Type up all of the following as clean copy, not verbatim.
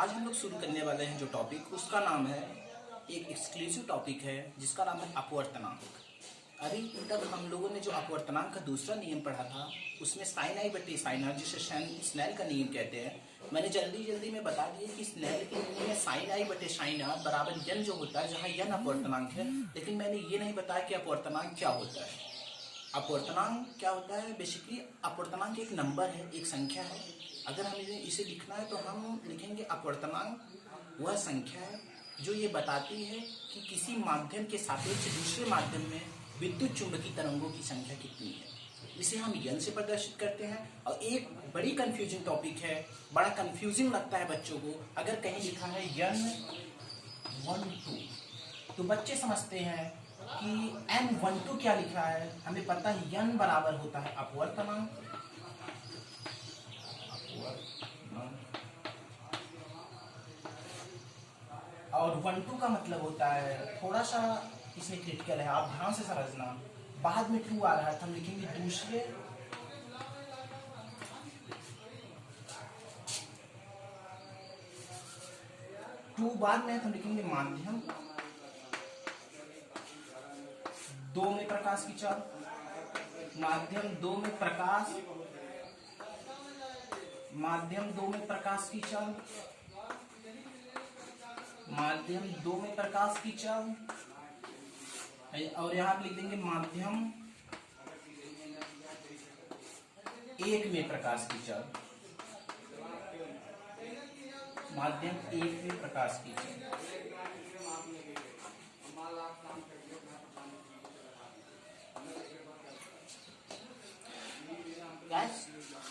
आज हम लोग शुरू करने वाले हैं जो टॉपिक, उसका नाम है, एक एक्सक्लूसिव टॉपिक है जिसका नाम है अपवर्तनांक। अभी तक हम लोगों ने जो अपवर्तनांक का दूसरा नियम पढ़ा था उसमें साइन आई बटे साइन आर, जिसे स्नेल का नियम कहते हैं, मैंने जल्दी में बता दिया कि स्नेल के नियम में साइन आई बटे साइन आर बराबर यन जो होता है, जहाँ यन अपवर्तनांक है। लेकिन मैंने ये नहीं बताया कि अपवर्तनांक क्या होता है। अपवर्तनांक क्या होता है? बेसिकली अपवर्तनांक एक नंबर है, एक संख्या है। अगर हमें इसे लिखना है तो हम लिखेंगे अपवर्तनांक वह संख्या है जो ये बताती है कि किसी माध्यम के सापेक्ष दूसरे माध्यम में विद्युत चुंबकीय तरंगों की संख्या कितनी है। इसे हम यन से प्रदर्शित करते हैं। और एक बड़ी कंफ्यूजिंग टॉपिक है, बड़ा कंफ्यूजिंग लगता है बच्चों को। अगर कहीं लिखा है यन 1 2 तो बच्चे समझते हैं कि n12 क्या लिखा है। हमें पता है यन बराबर होता है अपवर्तनांक, और 12 का मतलब होता है, थोड़ा सा इसमें क्रिटिकल है, आप ध्यान से समझना। बाद में 2 आ रहा है तो हम लिखेंगे दूसरे, टू बाद में हम लिखेंगे माध्यम 2 में प्रकाश की चाल, माध्यम 2 में प्रकाश, माध्यम 2 में प्रकाश की चाल, माध्यम 2 में प्रकाश की चाल, और यहां लिख देंगे माध्यम 1 में प्रकाश की चाल, माध्यम 1 में प्रकाश की चाल।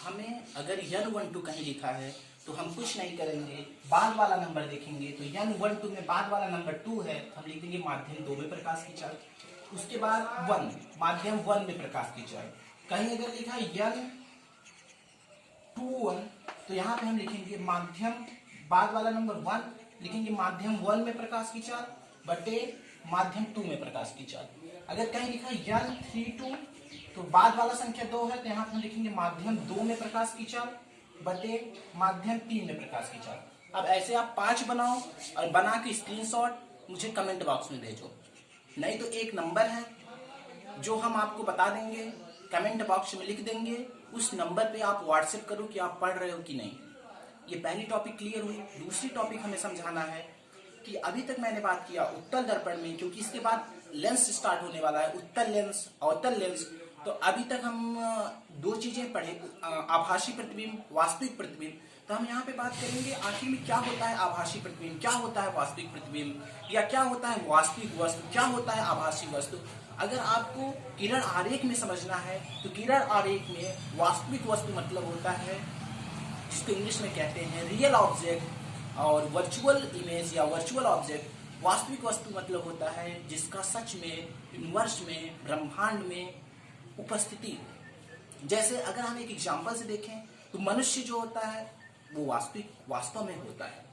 हमें अगर यन 12 कहीं लिखा है तो हम कुछ नहीं करेंगे, बाद वाला नंबर देखेंगे तो यन 12 में बाद वाला नंबर 2 है, हम लिख देंगे माध्यम 2 में प्रकाश की चाल। उसके बाद 1, माध्यम 1 में प्रकाश की चाल। कहीं अगर लिखा है यन 21 तो यहाँ पे हम लिखेंगे माध्यम, बाद वाला नंबर 1 लिखेंगे माध्यम 1 में प्रकाश की चाल बटे माध्यम 2 में प्रकाश की चाल। अगर कहीं लिखा है यन 32 तो बाद वाला संख्या 2 है तो यहाँ पे हम लिखेंगे माध्यम 2 में प्रकाश की चाल बटे माध्यम 3 में प्रकाश की चाल। अब ऐसे आप 5 बनाओ और बना के स्क्रीनशॉट मुझे कमेंट बॉक्स में भेजो। नहीं तो एक नंबर है जो हम आपको बता देंगे, कमेंट बॉक्स में लिख देंगे, उस नंबर पे आप व्हाट्सएप करो कि आप पढ़ रहे हो कि नहीं। ये पहली टॉपिक क्लियर हुई। दूसरी टॉपिक हमें समझाना है कि अभी तक मैंने बात किया उत्तल दर्पण में, क्योंकि इसके बाद लेंस स्टार्ट होने वाला है, उत्तल लेंस, अवतल लेंस। तो अभी तक हम 2 चीजें पढ़े, आभासी प्रतिबिंब, वास्तविक प्रतिबिंब। तो हम यहाँ पे बात करेंगे आखिर में क्या होता है आभासी प्रतिबिंब, क्या होता है वास्तविक प्रतिबिंब, या क्या होता है वास्तविक वस्तु, क्या होता है आभासी वस्तु। अगर आपको किरण आरेख में समझना है तो किरण आरेख में वास्तविक वस्तु मतलब होता है जिसको इंग्लिश में कहते हैं रियल ऑब्जेक्ट, और वर्चुअल इमेज या वर्चुअल ऑब्जेक्ट वास्तविक वस्तु मतलब होता है जिसका सच में, यूनिवर्स में, ब्रह्मांड में उपस्थिति। जैसे अगर हम एक एग्जांपल से देखें तो मनुष्य जो होता है वो वास्तव में होता है,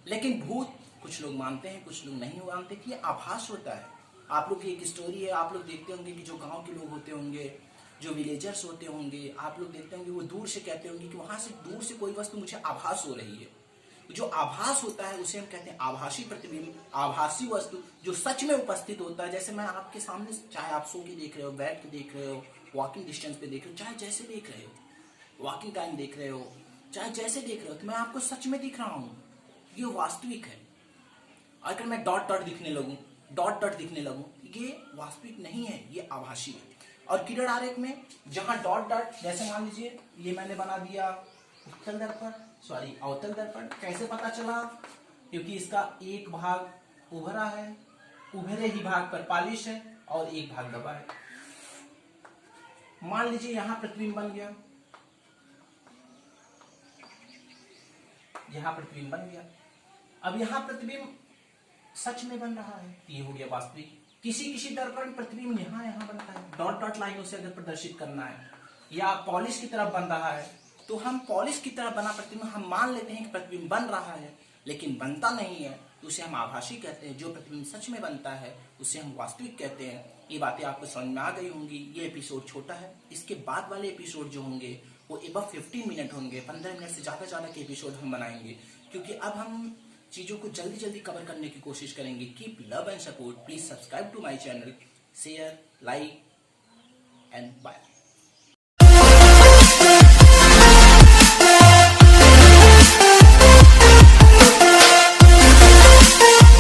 लेकिन भूत कुछ लोग मानते हैं, कुछ लोग नहीं मानते कि ये आभास होता है। आप लोग की एक स्टोरी है, आप लोग देखते होंगे कि जो गांव के लोग होते होंगे, जो विलेजर्स होते होंगे, आप लोग देखते होंगे वो दूर से कहते होंगे कि वहां से दूर से कोई वस्तु मुझे आभास हो रही है। जो आभास होता है उसे हम कहते हैं आभासी प्रतिबिंब, आभासी वस्तु जो सच में उपस्थित होता है। जैसे मैं आपके सामने, चाहे आप सो के देख रहे हो, बैठ के देख रहे हो, वॉकिंग डिस्टेंस पे देख रहे हो, चाहे जैसे देख रहे हो, वॉकिंग टाइम देख रहे हो, चाहे जैसे देख रहे हो, तो मैं आपको सच में दिख रहा हूँ, ये वास्तविक है। अगर मैं डॉट डॉट दिखने लगूं, ये वास्तविक नहीं है, ये आभासी है। और किरण आरेख में जहां डॉट डॉट, जैसे मान लीजिए ये मैंने बना दिया उत्तल दर्पण, सॉरी अवतल दर्पण। कैसे पता चला? क्योंकि इसका एक भाग उभरा है, उभरे ही भाग पर पॉलिश है और एक भाग दबा है। मान लीजिए यहां प्रतिबिंब बन गया, यहां प्रतिबिंब बन गया। अब यहां प्रतिबिंब सच में बन रहा है, ये हो गया वास्तविक। किसी दर्पण प्रतिबिंब यहाँ बनता है, डॉट डॉट लाइनों से अगर प्रदर्शित करना है, या पॉलिश की तरफ बन रहा है तो हम पॉलिश की तरफ बना प्रतिबिंब हम मान लेते हैं कि प्रतिबिंब बन रहा है, लेकिन बनता नहीं है तो उसे हम आभासी कहते हैं। जो प्रतिबिंब सच में बनता है उसे हम वास्तविक कहते हैं। ये बातें आपको समझ में आ गई होंगी। ये एपिसोड छोटा है, इसके बाद वाले एपिसोड जो होंगे वो एबव 15 मिनट होंगे, 15 मिनट से ज़्यादा के एपिसोड हम बनाएंगे, क्योंकि अब हम चीज़ों को जल्दी जल्दी कवर करने की कोशिश करेंगे। Keep love and support, please subscribe to my channel, share, like and bye.